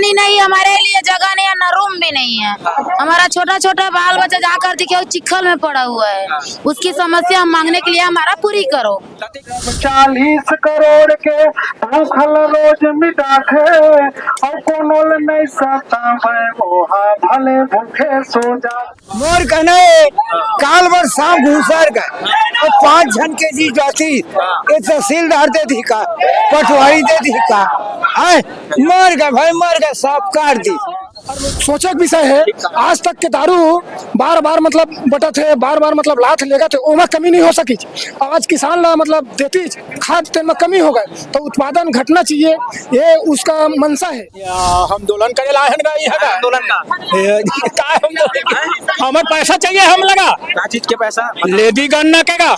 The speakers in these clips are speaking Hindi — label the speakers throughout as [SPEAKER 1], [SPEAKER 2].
[SPEAKER 1] पानी नहीं, हमारे लिए जगह नहीं है, न रूम भी नहीं है। हमारा छोटा छोटा बाल बच्चा जाकर दिखे चिखल में पड़ा हुआ है, उसकी समस्या हम मांगने के लिए हमारा पूरी करो।
[SPEAKER 2] 40 करोड़ के भूखल रोज मिटाखे और कोनो नहीं सतावे मोहा भले भूखे सो जा।
[SPEAKER 3] मोर कहना काल भर शाम घूसर गए और 5 जन के जी जाती तहसीलदार दे दी का, पटवारी दे दी का, मर गए भाई मर गए, सब काट दी।
[SPEAKER 4] सोचक विषय है, आज तक के दारू बार बार मतलब बटत है, बार बार मतलब लात लेगा तो ओमा कमी नहीं हो सकी। आज किसान ला मतलब देती खाद तेल में कमी हो गए तो उत्पादन घटना चाहिए, ये उसका मंशा है।
[SPEAKER 5] हम दोलन करे लाए हैं आंदोलन का हमें पैसा चाहिए, हम लगा क्या चीज के पैसा लेदी गन्ना केगा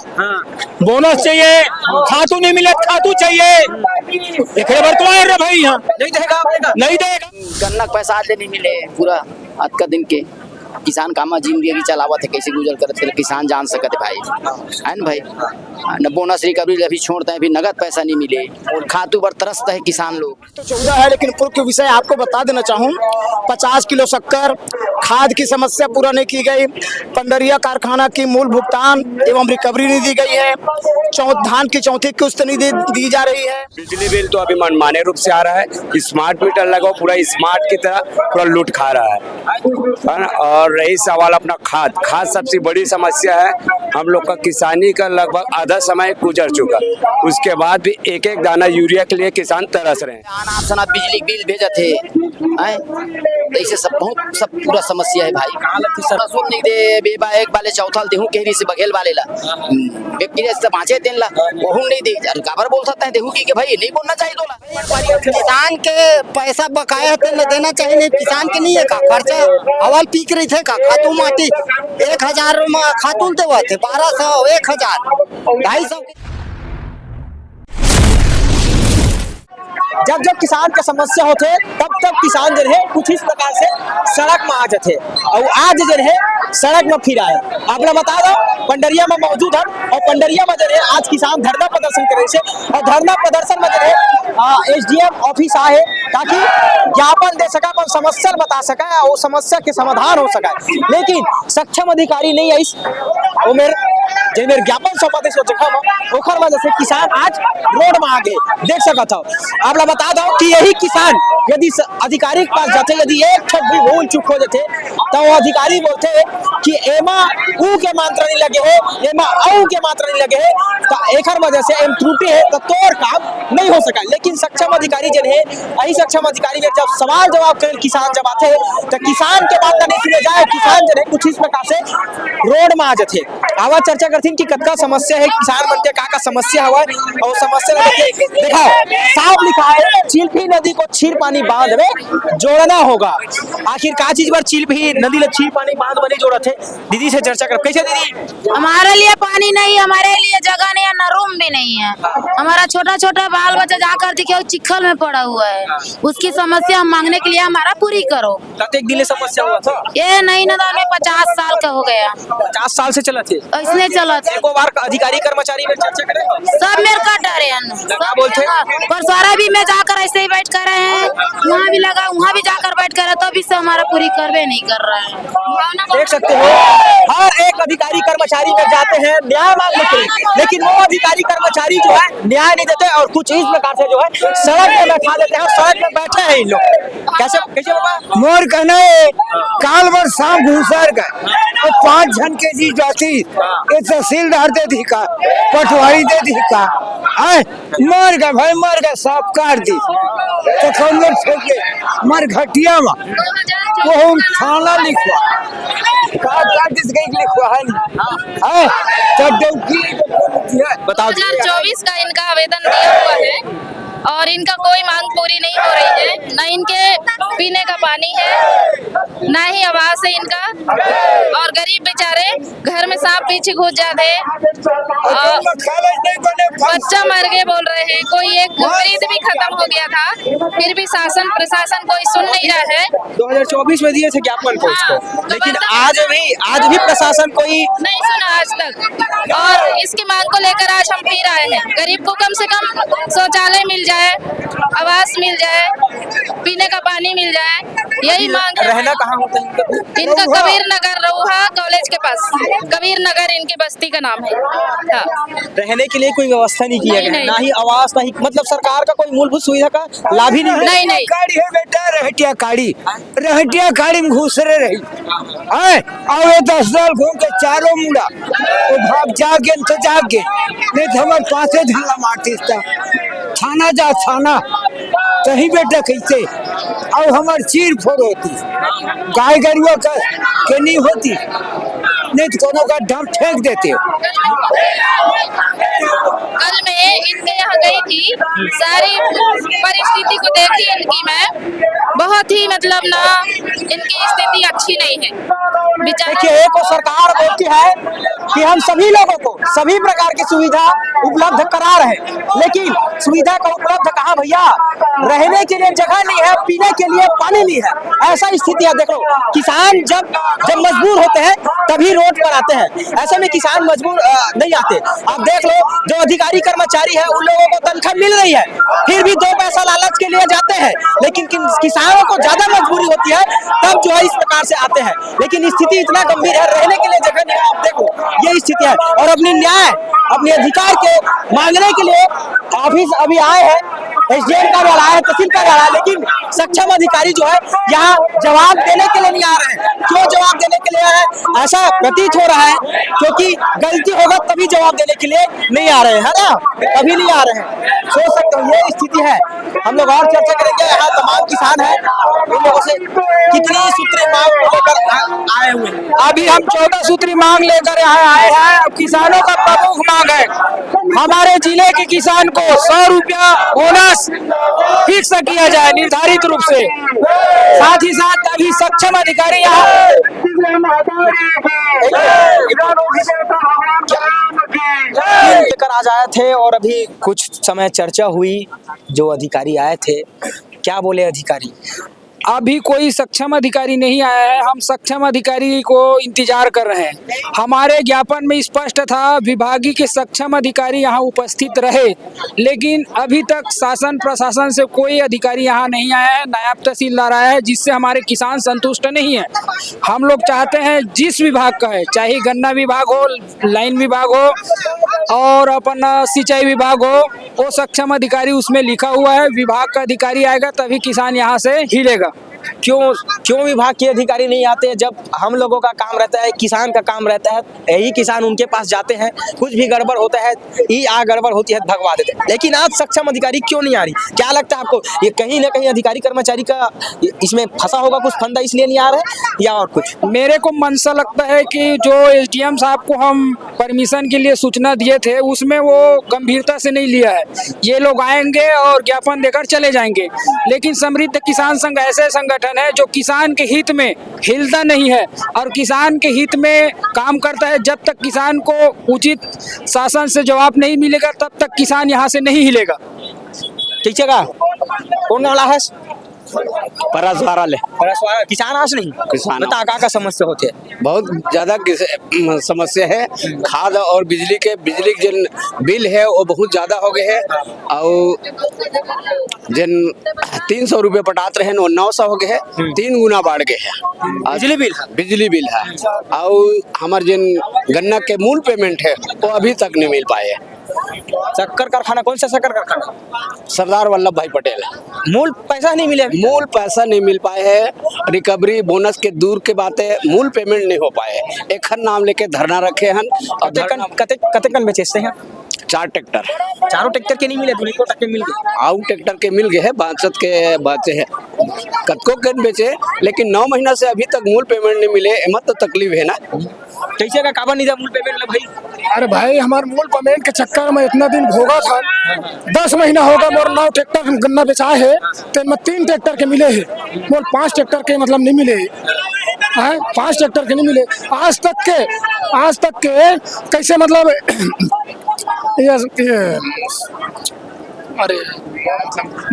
[SPEAKER 5] बोनस चाहिए, खातू नहीं मिले खातू चाहिए, एक बार तो आए रे भाई यहाँ नहीं देगा
[SPEAKER 6] गन्ना पैसा आज नहीं मिले पूरा आज का दिन के किसान कामा जिंदगी चलावत है, कैसे गुजर करते किसान जान सकते भाई है न भाई। न बोनस रिकवरी अभी छोड़ते हैं, अभी नगद पैसा नहीं मिले और खातू पर तरसता है किसान लोग।
[SPEAKER 5] तो 14 है, लेकिन पूर्व के विषय आपको बता देना चाहूँ 50 किलो शक्कर, खाद की समस्या पूरा नहीं की गई, पंडरिया कारखाना की मूल भुगतान एवं रिकवरी नहीं दी गई है, धान की चौथी किस्त नहीं दी जा रही है।
[SPEAKER 7] बिजली बिल तो अभी मनमाने रूप से आ रहा है, स्मार्ट मीटर लगाओ पूरा स्मार्ट की तरह पूरा लूट खा रहा है। और रही सवाल अपना खाद सबसे बड़ी समस्या है। हम लोग का किसानी का लगभग आधा समय गुजर चुका, उसके बाद भी एक एक दाना यूरिया के लिए किसान तरस रहे हैं।
[SPEAKER 6] बिजली बिल भेजे थे ऐसे सब बहुत सब पूरा समस्या है भाई। सुन नहीं दे बेबा एक वाले चौथल देहू केहरी से बघेल वाले ला व्यक्ति से बाँचे तेन ला वो नहीं दे काबर बोल सकते हैं देहू की भाई नहीं बोलना चाहिए दोला।
[SPEAKER 3] किसान के पैसा बकाया न देना चाहिए, नहीं किसान के नहीं है का खर्चा अवल पीक रही थे का खातू माटी 1000 खातून देवा थे 1200 1000 250।
[SPEAKER 5] जब किसान के समस्या होते तब किसान जो है कुछ इस प्रकार से सड़क में आ जाते और आज जो है सड़क में फिर आए। आप लोग बता दो पंडरिया में मौजूद है और पंडरिया में जो है आज किसान धरना प्रदर्शन करे से और धरना प्रदर्शन में जो है SDM ऑफिस आए ताकि ज्ञापन दे सका, अपन समस्या बता सका और समस्या के समाधान हो सका, लेकिन सक्षम अधिकारी नहीं आई वो मेरे ज्ञापन सौंपते जगह वजह से किसान आज रोड में आ गए देख सका था। आप लोग बता दो कि यही किसान यदि अधिकारी के पास जाते, यदि एक छत भी भूल चूक हो जाते तो वो अधिकारी बोलते कि एमा ऊ के मात्रा नहीं लगे है, एमा औ के मात्रा नहीं लगे है, तो एक वजह से एम त्रुटि है तो तोर काम नहीं हो सका। लेकिन सक्षम अधिकारी जो है यही सक्षम अधिकारी ने जब सवाल जवाब कर किसान जब आते तो किसान के बात नहीं सुने जाए, किसान जो है कुछ इस प्रकार से रोड में आ जाते। आवाज चर्चा करती कि कतका समस्या है किसान बनते का समस्या हुआ और समस्या दिखाओ साफ लिखा है चिल्फी नदी को क्षीर पानी बांध में जोड़ना होगा। आखिर का चीज पर चिल्फी नदी ले क्षीर पानी बांध बनी जोड़ा थे। दीदी से चर्चा कर कैसे दीदी।
[SPEAKER 1] हमारे लिए पानी नहीं, हमारे लिए जगह नहीं है, न रूम भी नहीं है। हमारा छोटा छोटा बाल बच्चा जाकर दिखे चिखल में पड़ा हुआ है, उसकी समस्या हम मांगने के लिए हमारा पूरी करो।
[SPEAKER 5] एक दिन समस्या हुआ था
[SPEAKER 1] ये नहीं ना में 50 साल का हो गया,
[SPEAKER 5] 50 साल से चला थे
[SPEAKER 1] इसने चला था।
[SPEAKER 5] एक बार अधिकारी कर्मचारी में चर्चा करें
[SPEAKER 1] सब मेरे का डरे
[SPEAKER 5] बोलते
[SPEAKER 1] पर सारा भी मैं जाकर ऐसे ही बैठ कर रहे हैं, वहाँ भी लगा वहाँ भी जाकर बैठ कर तो भी से हमारा पूरी करवे नहीं कर रहा है।
[SPEAKER 5] देख सकते हो हर एक अधिकारी कर्मचारी में जाते हैं न्याय मांगने के लिए, लेकिन वो अधिकारी कर्मचारी जो है न्याय नहीं देते और कुछ इस प्रकार से जो है सड़क में बैठा देते हैं। सड़क में बैठे हैं इन लोग कैसे बाबा।
[SPEAKER 3] मोर कहना काल भर शाम घूसर गए और 5 जन के जी जाती तहसीलदार दे दी का, पटवारी दे दी का, मर गए भाई मर गए, सब काट दी। तो कौन लोग फेंके मर घटिया में वो थाना लिखवा लिखवा है
[SPEAKER 5] बताओ।
[SPEAKER 8] 2024 का इनका आवेदन दिया हुआ है और इनका कोई मांग पूरी नहीं हो रही है, न इनके पीने का पानी है, ना ही आवास है इनका। और गरीब बेचारे घर में सांप पीछे घुस जाते हैं और बच्चा मर गए बोल रहे हैं। कोई एक वृद्ध भी खत्म हो गया था, फिर भी शासन प्रशासन कोई सुन नहीं रहा है।
[SPEAKER 5] 2024 में दिए थे ज्ञापन को इसको,
[SPEAKER 8] हाँ,
[SPEAKER 5] लेकिन आज भी प्रशासन कोई
[SPEAKER 8] नहीं सुना आज तक। और इसकी मांग को लेकर आज हम फिर आए हैं। गरीब को कम से कम शौचालय मिल जाए, आवास मिल जाए, पीने का पानी मिल जाए, यही मांग है।
[SPEAKER 5] रहना कहाँ होता है
[SPEAKER 8] इनका कबीर नगर रोहा कॉलेज के पास, कबीर नगर इनकी बस्ती का नाम है। हाँ।
[SPEAKER 5] रहने के लिए कोई व्यवस्था नहीं किया
[SPEAKER 8] नहीं,
[SPEAKER 5] गया,
[SPEAKER 8] नहीं।
[SPEAKER 5] ना ही आवास, ना ही मतलब सरकार का कोई मूलभूत सुविधा का लाभ ही नहीं।
[SPEAKER 8] नहीं, नहीं।
[SPEAKER 3] काड़ी है बेटा, रहटिया काड़ी में घुस रही है। और ये 10 साल घूम के चारों मुड़ा वो भाग जागे तो जागे, नहीं तो हमारे पासे धंधा मारती था। थाना जा थाना कहीं बेटा कैसे, और हमार चीर फोड़ होती, गाय गरुआ का के नहीं होती, नहीं तो कोनो का डम फेंक देते हो।
[SPEAKER 8] कल मैं इनके यहाँ गई थी, सारी परिस्थिति को देखी इनकी मैं, बहुत ही मतलब ना इनकी स्थिति अच्छी नहीं है।
[SPEAKER 5] देखिए, एक सरकार बोलती है कि हम सभी लोगों को सभी प्रकार की सुविधा उपलब्ध करा रहे हैं, लेकिन सुविधा का उपलब्ध कहाँ भैया? रहने के लिए जगह नहीं है, पीने के लिए पानी नहीं है, ऐसा स्थिति है। देखो, किसान जब मजबूर होते हैं तभी रोड पर आते हैं, ऐसे में किसान मजबूर नहीं आते। आप देख लो, जो अधिकारी कर्मचारी है उन लोगों को तनख्वाह मिल रही है, फिर भी 2 पैसा लालच के लिए जाते हैं, लेकिन किसानों को ज्यादा मजबूरी होती है, तब जो है इस प्रकार से आते हैं। लेकिन स्थिति इतना गंभीर है, रहने के लिए जगह नहीं है। आप देखो, ये स्थिति है। और अपनी न्याय, अपने अधिकार के मांगने के लिए ऑफिस अभी आए हैं, SDM कार्यालय आए हैं, तहसील कार्यालय आए, लेकिन सक्षम अधिकारी जो है यहाँ जवाब देने के लिए नहीं आ रहे हैं। क्यों जवाब देने के लिए आए हैं? ऐसा प्रतीत हो रहा है क्योंकि गलती होगा तभी जवाब देने के लिए नहीं आ रहे हैं, है ना? अभी नहीं आ रहे हैं, सोच सकते हो, ये स्थिति है। हम लोग और चर्चा करेंगे। यहाँ तमाम किसान हैं, उन लोगों से कितनी सूत्री मांग लेकर आए हुए हैं।
[SPEAKER 3] अभी हम 14 सूत्री मांग लेकर यहाँ आए हैं। अब किसानों का प्रमुख मांग है, हमारे जिले के किसान को 100 रुपया बोनस फिक्स किया जाए निर्धारित रूप से। साथ ही साथ अभी सक्षम अधिकारी यहाँ
[SPEAKER 5] लेकर आज आए थे और अभी कुछ समय चर्चा हुई, जो अधिकारी आए थे, क्या बोले अधिकारी?
[SPEAKER 9] अभी कोई सक्षम अधिकारी नहीं आया है, हम सक्षम अधिकारी को इंतजार कर रहे हैं। हमारे ज्ञापन में स्पष्ट था विभागीय के सक्षम अधिकारी यहाँ उपस्थित रहे, लेकिन अभी तक शासन प्रशासन से कोई अधिकारी यहाँ नहीं आया है, नायब तहसीलदार आया है, जिससे हमारे किसान संतुष्ट नहीं है। हम लोग चाहते हैं जिस विभाग का है, चाहे गन्ना विभाग हो, लाइन विभाग हो और अपना सिंचाई विभाग हो, वो सक्षम अधिकारी उसमें लिखा हुआ है। विभाग का अधिकारी आएगा तभी किसान यहाँ से हिलेगा।
[SPEAKER 5] क्यों विभाग के अधिकारी नहीं आते? जब हम लोगों का काम रहता है, किसान का काम रहता है, यही किसान उनके पास जाते हैं, कुछ भी गड़बड़ होता है, गड़बड़ होती है भगवा देते हैं। लेकिन आज सक्षम अधिकारी क्यों नहीं आ रही? क्या लगता है आपको? ये कहीं ना कहीं अधिकारी कर्मचारी का इसमें फंसा होगा कुछ फंदा, इसलिए नहीं आ रहा है, या और कुछ?
[SPEAKER 9] मेरे को मनसा लगता है कि जो SDM साहब को हम परमिशन के लिए सूचना दिए थे, उसमें वो गंभीरता से नहीं लिया है। ये लोग आएंगे और ज्ञापन देकर चले जाएंगे, लेकिन समृद्ध किसान संघ ऐसे संगठन है जो किसान के हित में हिलता नहीं है और किसान के हित में काम करता है। जब तक किसान को उचित शासन से जवाब नहीं मिलेगा, तब तक किसान यहाँ से नहीं हिलेगा।
[SPEAKER 5] ठीक है, कौन गाँव है?
[SPEAKER 7] परसवारा ले
[SPEAKER 5] किसान आज नहीं,
[SPEAKER 7] किसान
[SPEAKER 5] बता का समस्या होती है?
[SPEAKER 7] बहुत ज्यादा समस्या है। खाद और बिजली के जिन बिल है वो बहुत ज्यादा हो गए हैं, और जिन 300 रुपये पटात रहे वो 900 हो गए हैं, 3 गुना बढ़ गए हैं। बिजली बिल है, और हमारे जिन गन्ना के मूल पेमेंट है वो अभी तक नहीं मिल पाए है।
[SPEAKER 5] शक्कर कारखाना, कौन सा शक्कर कारखाना?
[SPEAKER 7] सरदार वल्लभ भाई पटेल।
[SPEAKER 5] मूल पैसा नहीं मिले,
[SPEAKER 7] मूल पैसा नहीं मिल पाए है। रिकवरी बोनस के दूर के बातें, मूल पेमेंट नहीं हो पाए। एक नाम लेके धरना रखे हैं और
[SPEAKER 5] कतेकन बेचते हैं?
[SPEAKER 7] 4 ट्रैक्टर,
[SPEAKER 5] चारों ट्रैक्टर के नहीं मिले, दूसरे तक के मिल गए।
[SPEAKER 7] आउ ट्रैक्टर के मिल गए हैं, 62 के बचे हैं, कतको के बेचे, लेकिन 9 महीना से अभी तक मूल पेमेंट नहीं मिले। एमत तो तकलीफ है ना।
[SPEAKER 5] कैसे का काबर नहीं मूल पेमेंट ला भाई?
[SPEAKER 4] अरे भाई हमारे मूल पेमेंट के चक्कर में इतना दिन भोगा था। 10 महीना होगा मोर 9 ट्रैक्टर हम गन्ना बेचाए है, तो इनमें 3 ट्रैक्टर के मिले है, मोर 5 ट्रैक्टर के मतलब नहीं मिले है, 5 ट्रैक्टर के नहीं मिले आज तक के कैसे मतलब ये अरे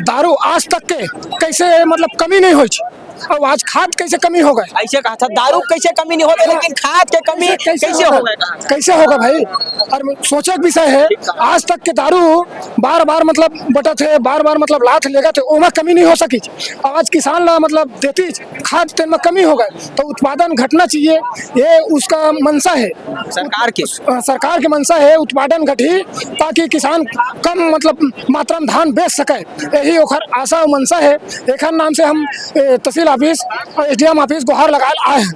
[SPEAKER 4] दारू आज तक के कैसे मतलब कमी नहीं हुई, और आज खाद कैसे कमी हो गए?
[SPEAKER 5] ऐसे कहा था दारू कैसे कमी नहीं होता, लेकिन खाद के कमी कैसे होगा?
[SPEAKER 4] कैसे होगा भाई? और सोचे का विषय है, आज तक के दारू बार बार मतलब बटत है, बार बार मतलब लात लेगा तो ओमा कमी नहीं हो सकी। आज किसान ला मतलब देती खाद तेल में कमी हो गए, तो उत्पादन घटना चाहिए, ये उसका मंशा है सरकार के मंशा है, उत्पादन घटी ताकि किसान कम मतलब मात्रा में धान बेच सके, यही ओखर आशा और मंशा है। एक नाम से हम तहसील ऑफिस और एसडीएम ऑफिस गुहार लगा आए हैं।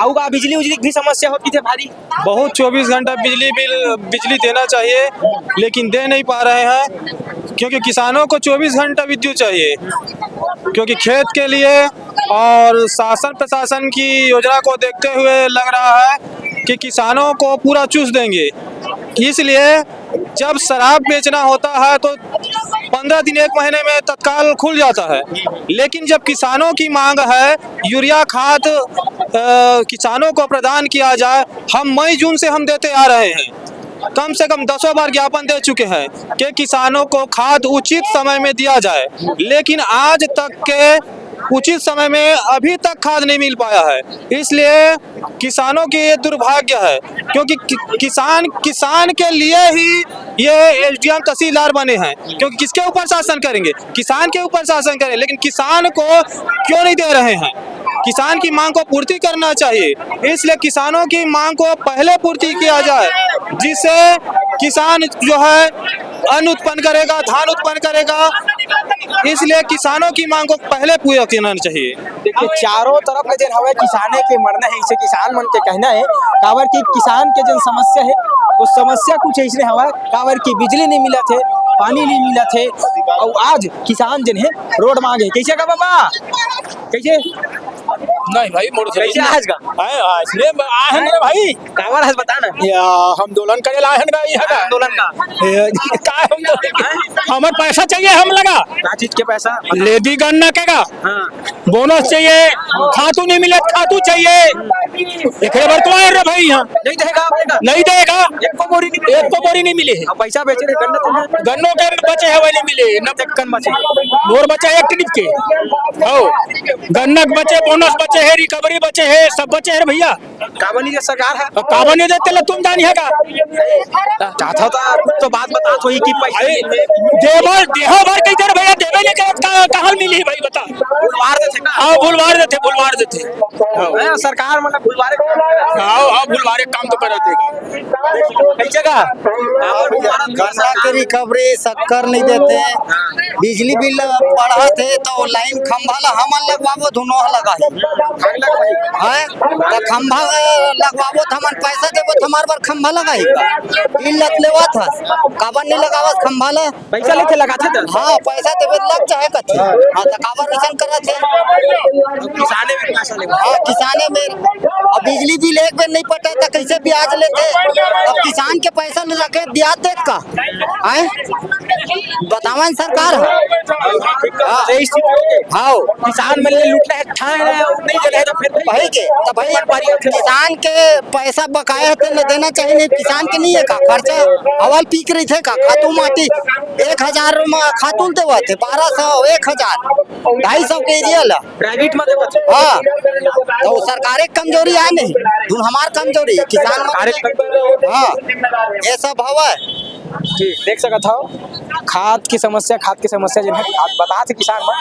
[SPEAKER 5] आऊगा बिजली उजली की भी समस्या होती थी भारी,
[SPEAKER 10] बहुत 24 घंटा बिजली देना चाहिए, लेकिन दे नहीं पा रहे हैं, क्योंकि किसानों को 24 घंटा विद्युत चाहिए, क्योंकि खेत के लिए और शासन प्रशासन की योजना को देखते हुए लग रहा है कि किसानों को पूरा चूस देंगे। इसलिए जब शराब बेचना होता है तो 15 दिन 1 महीने में तत्काल खुल जाता है, लेकिन जब किसानों की मांग है यूरिया खाद किसानों को प्रदान किया जाए, हम मई जून से हम देते आ रहे हैं, कम से कम 10 बार ज्ञापन दे चुके हैं कि किसानों को खाद उचित समय में दिया जाए, लेकिन आज तक के उचित समय में अभी तक खाद नहीं मिल पाया है। इसलिए किसानों की ये दुर्भाग्य है, क्योंकि किसान के लिए ही ये एसडीएम तहसीलदार बने हैं, क्योंकि किसके ऊपर शासन करेंगे? किसान के ऊपर शासन करें, लेकिन किसान को क्यों नहीं दे रहे हैं? किसान की मांग को पूर्ति करना चाहिए, इसलिए किसानों की मांग को पहले पूर्ति किया जाए, जिससे किसान जो है अन्न उत्पन्न करेगा, धान उत्पन्न करेगा, इसलिए किसानों की मांग को पहले पूरा करना चाहिए।
[SPEAKER 5] देखिए चारों तरफ जो हवा किसाने के मरना है, इसे किसान मन के कहना है काबर की किसान के जो समस्या है वो समस्या कुछ ऐसे हवा काबर की बिजली नहीं मिला थे, पानी नहीं मिला थे, और आज किसान जन है रोड मांगे। कैसे का बाबा कैसे
[SPEAKER 10] नहीं भाई मोड़ से
[SPEAKER 5] कैसे आज का
[SPEAKER 10] इसलिए आए हैं भाई,
[SPEAKER 5] काबर है बता ना
[SPEAKER 10] हम दोलन करे लाए हैं ये
[SPEAKER 5] आंदोलन का
[SPEAKER 10] का हम हमें पैसा चाहिए, हम लगा
[SPEAKER 5] क्या चीज के पैसा
[SPEAKER 10] लेदी गन्ना के का बोनस चाहिए, खातू नहीं मिले खातू चाहिए, एक बार तो आए रे भाई यहाँ
[SPEAKER 5] नहीं देगा आपने
[SPEAKER 10] नहीं देगा,
[SPEAKER 5] एक को बोरी नहीं
[SPEAKER 10] मिले है,
[SPEAKER 5] पैसा बेचे
[SPEAKER 10] गन्नों के बचे है नहीं मिले, न
[SPEAKER 5] ढक्कन बचे
[SPEAKER 10] मोर बचा एक टिप के गन्ना बचे, बोनस बचे है, रिकवरी बचे है, सब बचे है भैया।
[SPEAKER 5] काबनी जो सरकार है
[SPEAKER 10] काबा नहीं देते ला तुम जानी है का
[SPEAKER 5] चाहता था तो बात बता तो ही की पैसा
[SPEAKER 10] देवर देहो भर कई देर भैया देवे नहीं करत कहां मिली भाई बता?
[SPEAKER 5] भूलवार देते का
[SPEAKER 10] हां भूलवार देते
[SPEAKER 5] सरकार मतलब भूलवारे
[SPEAKER 10] हां भूलवारे काम तो करा देगी
[SPEAKER 5] कई जगह
[SPEAKER 3] गन्ना की रिकवरी शक्कर नहीं देते, बिजली बिल बढ़ा थे तो लाइन खंभा ला हमन लगवाबो धुनो लगाही है, तो खंभा लगवाबो तो हमन पैसा देबो तो हमार बार खंभा लगाही बिल लग लेवा था, काबर नहीं लगावत खंभा ला
[SPEAKER 5] पैसा लेके लगाते थे।
[SPEAKER 3] हाँ पैसा देबे लग जाए कथी, हाँ तो काबर निशान करत है
[SPEAKER 5] किसाने में पैसा ले,
[SPEAKER 3] हाँ किसाने में अब बिजली बिल एक बेर नहीं पटा तो कैसे ब्याज लेते, अब किसान के पैसा न रखे ब्याज देत का है बतावन सरकार हाँ
[SPEAKER 5] किसान में लूट रहे ठाए रहे नहीं दे रहे तो फिर
[SPEAKER 3] भाई के तो भाई किसान के पैसा बकाया तो न देना चाहिए, नहीं किसान के नहीं है का खर्चा अवल पीक रही थे का खातू माटी 1000 खातून देवा थे 1200 1000 250 के एरिया ला
[SPEAKER 5] प्राइवेट में देवा
[SPEAKER 3] हाँ, तो सरकार एक कमजोरी है नहीं, धुन हमार कमजोरी किसान हाँ ये सब हवा
[SPEAKER 5] देख सकत हो खाद की समस्या जो है बता थे किसान में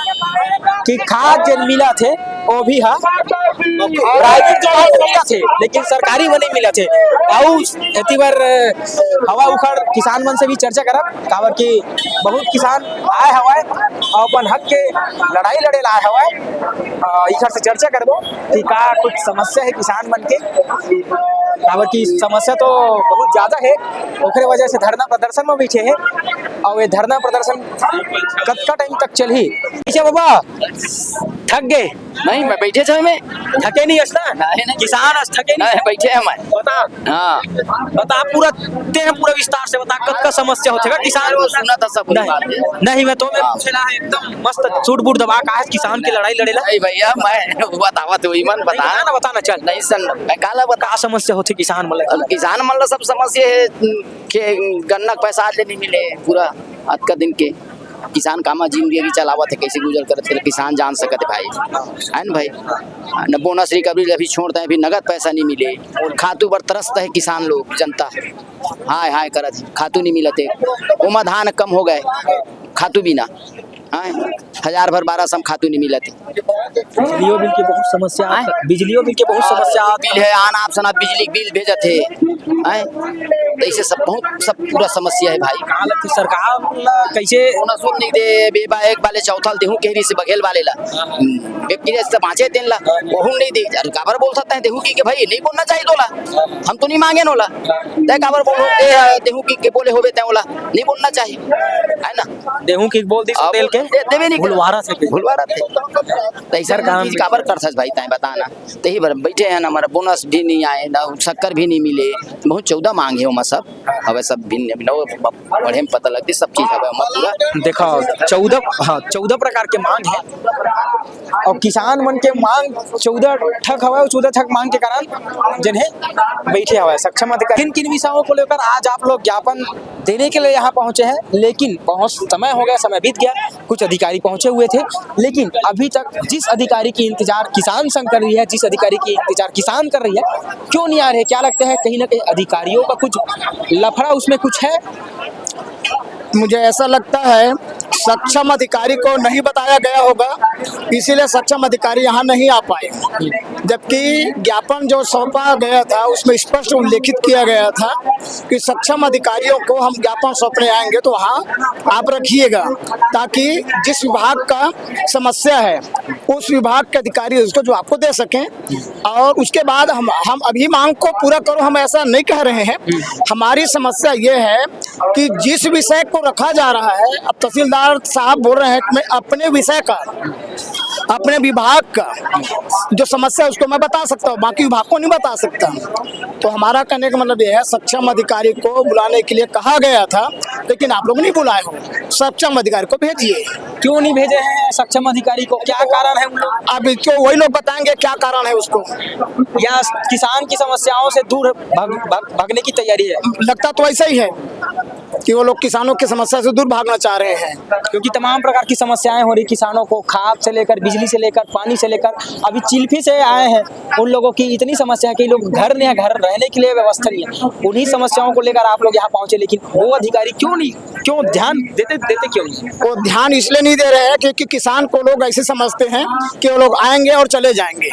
[SPEAKER 5] कि खाद जो मिला थे वो भी है प्राइवेट जो मिला थे, लेकिन सरकारी में नहीं मिला थे। और एती बार हवा उखड़ किसान मन से भी चर्चा करब काबर की बहुत किसान आए हवा और अपन हक के लड़ाई लड़े ला हवे। इधर से चर्चा करबो कि का कुछ समस्या है किसान मन के, काबर की समस्या तो बहुत ज्यादा है, ओकरे वजह से धरना प्रदर्शन में बैठे है। और ये धरना प्रदर्शन कतका टाइम तक चलही? पीछे बाबा थक गए?
[SPEAKER 6] नहीं मैं बैठे थे में
[SPEAKER 5] थके नहीं असना? किसान थके नहीं
[SPEAKER 6] बैठे हैं मैं।
[SPEAKER 5] बता
[SPEAKER 6] हाँ
[SPEAKER 5] बता पूरा तेरे पूरा विस्तार से बता कतका समस्या होथे का किसान
[SPEAKER 6] वो सुना था सब
[SPEAKER 5] नहीं मैं तो मैं पूछेला है एकदम मस्त सूट बूट दबा का किसान की लड़ाई लड़ेला।
[SPEAKER 6] नहीं भैया मैं बतावत हुई मन
[SPEAKER 5] बता ना चल।
[SPEAKER 6] नहीं सन मैं काला बता
[SPEAKER 5] का समस्या होथे किसान मन?
[SPEAKER 6] किसान मन सब समस्या है कि गन्ना के पैसा आज नहीं मिले पूरा आज का दिन के किसान कामा जिंदगी चलावत है, कैसे गुजर करते हैं किसान जान सकते भाई है न भाई। न बोनस रिकवरी अभी छोड़ते हैं, अभी नगद पैसा नहीं मिले, खातू पर तरसता है किसान लोग जनता, हाय हाय करत खातू नहीं मिलते, उमा धान कम हो गए खातू बिना, हाँ 1000 भर 1200 खातू नहीं मिलते।
[SPEAKER 5] बिजलियों बिल की बहुत समस्या, बिजलियों बिल के बहुत समस्या
[SPEAKER 6] बिल है आना आप सना बिजली बिल भेजत है, ऐसे सब बहुत सब पूरा समस्या है भाई।
[SPEAKER 5] कहाँ लगती सरकार कैसे
[SPEAKER 6] सुन नहीं दे बेबा एक बाले चौथल देहू केहरी से बघेल वाले ला व्यक्ति से बाँचे तेन ला वो नहीं दे काबर बोल सकते हैं देहू की के भाई नहीं बोलना चाहिए तोला, हम तो नहीं मांगे नोला ते काबर बोल देहू की के बोले होबे ते ओला नहीं बोलना चाहिए है ना।
[SPEAKER 5] देहू की बोल दी तेल के
[SPEAKER 6] देवे नहीं
[SPEAKER 5] भुलवारा से
[SPEAKER 6] ऐसा काम काबर कर सच भाई ताई बताना तही भर बैठे हैं ना, हमारा बोनस भी नहीं आए ना शक्कर भी नहीं मिले, बहुत 14 मांगे हो सब हवे सब भिन्न बढ़े में पता लगती सब चीज हवे पूरा
[SPEAKER 5] देखा 14 प्रकार के मांग है और किसान मन के मांग 14 ठक हवा 14 ठक मांग के कारण जिन्हें बैठे हुआ है सक्षम अधिकारी। किन किन विषयों को लेकर आज आप लोग ज्ञापन देने के लिए यहाँ पहुंचे हैं, लेकिन बहुत समय हो गया, समय बीत गया, कुछ अधिकारी पहुंचे हुए थे, लेकिन अभी तक जिस अधिकारी की इंतजार किसान संघ कर रही है, जिस अधिकारी की इंतजार किसान कर रही है, क्यों नहीं आ रहे? क्या लगता है कहीं ना कहीं अधिकारियों का कुछ लफड़ा उसमें कुछ है?
[SPEAKER 4] मुझे ऐसा लगता है सक्षम अधिकारी को नहीं बताया गया होगा, इसीलिए सक्षम अधिकारी यहाँ नहीं आ पाए, जबकि ज्ञापन जो सौंपा गया था उसमें स्पष्ट उल्लेखित किया गया था कि सक्षम अधिकारियों को हम ज्ञापन सौंपने आएंगे तो वहाँ आप रखिएगा, ताकि जिस विभाग का समस्या है उस विभाग के अधिकारी उसको जो आपको दे सकें। और उसके बाद हम अभी मांग को पूरा करो, हम ऐसा नहीं कह रहे हैं। हमारी समस्या ये है कि जिस विषय को रखा जा रहा है, अब तहसीलदार साहब बोल रहे हैं कि मैं अपने विषय का, अपने विभाग का जो समस्या है उसको मैं बता सकता हूँ, बाकी विभाग को नहीं बता सकता। तो हमारा कहने का मतलब यह है सक्षम अधिकारी को बुलाने के लिए कहा गया था, लेकिन आप लोग नहीं बुलाए हो, सक्षम अधिकारी को भेजिए।
[SPEAKER 5] क्यों नहीं भेजे हैं सक्षम अधिकारी को? क्या कारण है?
[SPEAKER 4] अब इसको वही लोग बताएंगे क्या कारण है उसको,
[SPEAKER 5] या किसान की समस्याओं से दूर भागने की तैयारी है?
[SPEAKER 4] लगता तो ऐसा ही है कि वो लोग किसानों की समस्या से दूर भागना चाह रहे हैं,
[SPEAKER 5] क्योंकि तमाम प्रकार की समस्याएं हो रही किसानों को, खाद से लेकर बिजली से लेकर पानी से लेकर, अभी चिल्फी से आए हैं उन लोगों की इतनी समस्या है कि लोग घर रहने के लिए व्यवस्था नहीं है। उन्हीं समस्याओं को लेकर आप लोग यहाँ पहुंचे, लेकिन वो अधिकारी क्यों ध्यान देते क्यों नहीं?
[SPEAKER 4] वो ध्यान इसलिए नहीं दे रहे हैं क्योंकि किसान को लोग ऐसे समझते हैं कि वो लोग आएंगे और चले जाएंगे,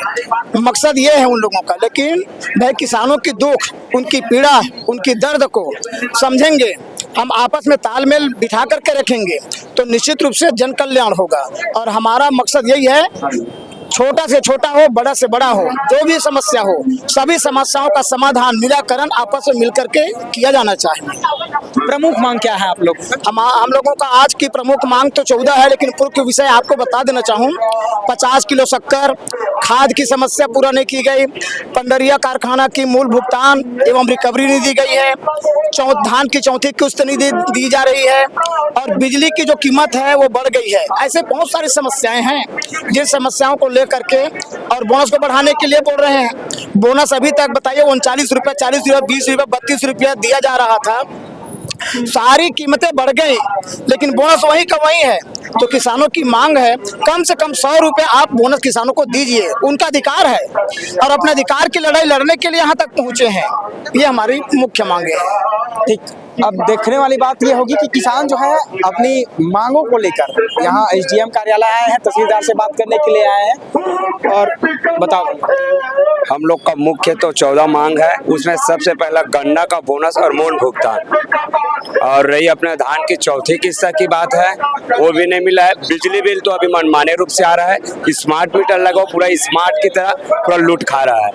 [SPEAKER 4] मकसद ये है उन लोगों का। लेकिन भाई किसानों की दुख, उनकी पीड़ा, उनकी दर्द को समझेंगे, हम आपस में तालमेल बिठा करके रखेंगे तो निश्चित रूप से जन कल्याण होगा। और हमारा मकसद यही है, छोटा से छोटा हो, बड़ा से बड़ा हो, जो भी समस्या हो, सभी समस्याओं का समाधान, निराकरण आपस में मिलकर के किया जाना चाहिए।
[SPEAKER 5] प्रमुख मांग क्या है आप लोग?
[SPEAKER 4] हम लोगों का आज की प्रमुख मांग तो 14 है, लेकिन पूर्व के विषय आपको बता देना चाहूँ। 50 किलो शक्कर, खाद की समस्या पूरा नहीं की गई, पंडरिया कारखाना की मूल भुगतान एवं रिकवरी नहीं दी गई है, धान की चौथी किस्त नहीं दी जा रही है, और बिजली की जो कीमत है वो बढ़ गई है। ऐसे बहुत सारी समस्याएं हैं जिन समस्याओं को लेकर के, और बोनस को बढ़ाने के लिए बोल रहे हैं। बोनस अभी तक बताइए 39 रुपये, 40 रुपये, 20 रुपये, 32 रुपया दिया जा रहा था। सारी कीमतें बढ़ गई लेकिन बोनस वही का वही है। तो किसानों की मांग है कम से कम 100 रुपये आप बोनस किसानों को दीजिए, उनका अधिकार है और अपने अधिकार की लड़ाई लड़ने के लिए यहाँ तक पहुँचे हैं। ये हमारी मुख्य मांगे है।
[SPEAKER 5] ठीक, अब देखने वाली बात ये होगी कि किसान जो है अपनी मांगों को लेकर यहाँ SDM कार्यालय आए हैं, तहसीलदार से बात करने के लिए आए हैं। और बताओ,
[SPEAKER 7] हम लोग का मुख्य तो 14 मांग है, उसमें सबसे पहला गन्ना का बोनस और मूल भुगतान। और रही अपने धान की चौथी किस्ता की बात है, वो भी नहीं मिला है। बिजली बिल तो अभी मनमाने रूप से आ रहा है, स्मार्ट मीटर लगाओ पूरा स्मार्ट की तरह पूरा लूट खा रहा है।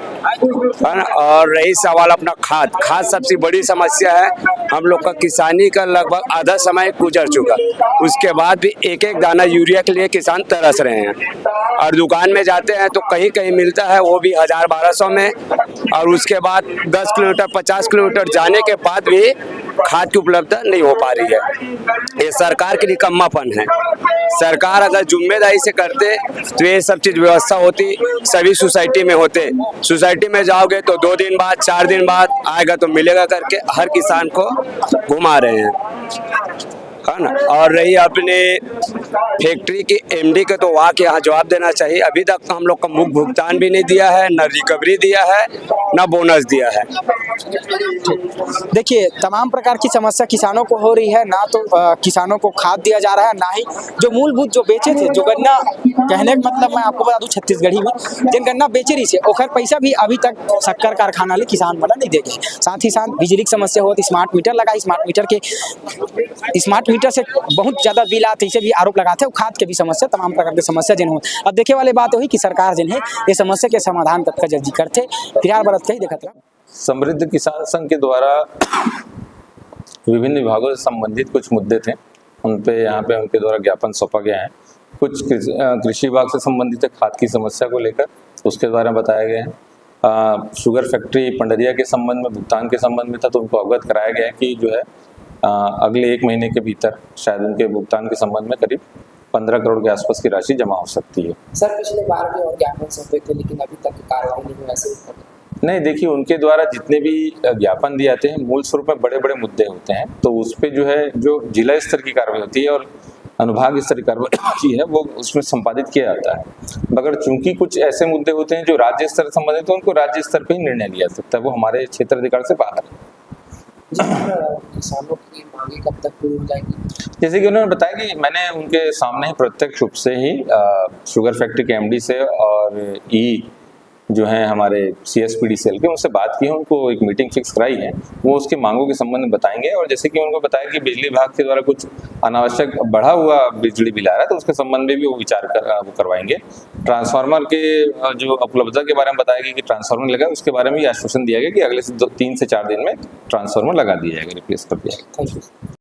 [SPEAKER 7] और रही सवाल अपना खाद सबसे बड़ी समस्या है। हम लोग का किसानी का लगभग आधा समय गुजर चुका, उसके बाद भी एक एक दाना यूरिया के लिए किसान तरस रहे हैं। और दुकान में जाते हैं तो कहीं कहीं मिलता है, वो भी 1000-1200 में, और उसके बाद 10 किलोमीटर 50 किलोमीटर जाने के बाद भी खाद की उपलब्धता नहीं हो पा रही है। ये सरकार की निकम्मापन है। सरकार अगर जिम्मेदारी से करते तो ये सब चीज व्यवस्था होती, सभी सोसाइटी में होते। सोसाइटी में जाओगे तो 2 दिन बाद 4 दिन बाद आएगा तो मिलेगा करके हर किसान को घुमा रहे हैं, है ना। और रही अपने फैक्ट्री की एमडी के, तो वहाँ के यहाँ जवाब देना चाहिए। अभी तक हम लोग का मुख्य भुगतान भी नहीं दिया है, न रिकवरी दिया है, न बोनस दिया है।
[SPEAKER 5] देखिए, तमाम प्रकार की समस्या किसानों को हो रही है। ना तो किसानों को खाद दिया जा रहा है, ना ही जो मूलभूत जो बेचे थे, जो गन्ना, कहने का मतलब मैं आपको बता दूं, छत्तीसगढ़ी में जिन गन्ना बेचे रही से ओखर पैसा भी अभी तक शक्कर कारखाना ले किसान वाला नहीं देखे। साथ ही साथ बिजली की समस्या होती, स्मार्ट मीटर लगा, स्मार्ट मीटर से बहुत ज्यादा बिल आते, इसे भी आरोप लगाते हैं। खाद के भी समस्या, तमाम प्रकार की समस्या जिन हो। अब देखे वाले बात हुई कि सरकार जिन है ये समस्या के समाधान तक का जल्दी करते, फिलहाल बरत के ही देखते रहो।
[SPEAKER 11] समृद्ध किसान संघ के द्वारा विभिन्न विभागों से संबंधित कुछ मुद्दे थे, उन पे यहाँ पे उनके द्वारा ज्ञापन सौंपा गया है। कुछ कृषि विभाग से संबंधित है, खाद की समस्या को लेकर, उसके बारे में बताया गया है। शुगर फैक्ट्री पंडरिया के संबंध में, भुगतान के संबंध में था, तो उनको अवगत कराया गया है कि जो है अगले 1 महीने के भीतर शायद उनके भुगतान के संबंध में करीब 15 करोड़ के आसपास की राशि जमा हो सकती है।
[SPEAKER 5] सर, पिछले बार भी और ज्ञापन सौंपे थे, लेकिन अभी तक कार्रवाई नहीं हुई ऐसे।
[SPEAKER 11] नहीं, देखिए, उनके द्वारा जितने भी ज्ञापन दिए जाते हैं मूल स्वरूप में बड़े बड़े मुद्दे होते हैं, तो उस पे जो है जो जिला स्तर की कार्रवाई होती है और अनुभाग स्तर की कार्रवाई है वो उसमें संपादित किया जाता है। मगर चूंकि कुछ ऐसे मुद्दे होते हैं जो राज्य स्तर से संबंधित है, तो उनको राज्य स्तर पे ही निर्णय लिया सकता है, वो हमारे क्षेत्र अधिकार से बाहर है।
[SPEAKER 5] किसानों की मांगे कब तक पूरी हो जाएगी?
[SPEAKER 11] जैसे कि उन्होंने बताया कि मैंने उनके सामने ही प्रत्यक्ष रूप से ही शुगर फैक्ट्री के एमडी से और जो है हमारे CSPD सेल के, उनसे बात की है, उनको एक मीटिंग फिक्स कराई है, वो उसके मांगों के संबंध में बताएंगे। और जैसे कि उनको बताया कि बिजली विभाग के द्वारा कुछ अनावश्यक बढ़ा हुआ बिजली बिल आ रहा है, तो उसके संबंध में भी वो विचार वो करवाएंगे। ट्रांसफार्मर के जो उपलब्धता के बारे में बताया गया कि ट्रांसफार्मर लगा, उसके बारे में भी आश्वासन दिया गया कि अगले 3 से 4 दिन में ट्रांसफार्मर लगा दिया जाएगा, रिप्लेस कर दिया जाएगा।
[SPEAKER 5] Thank you.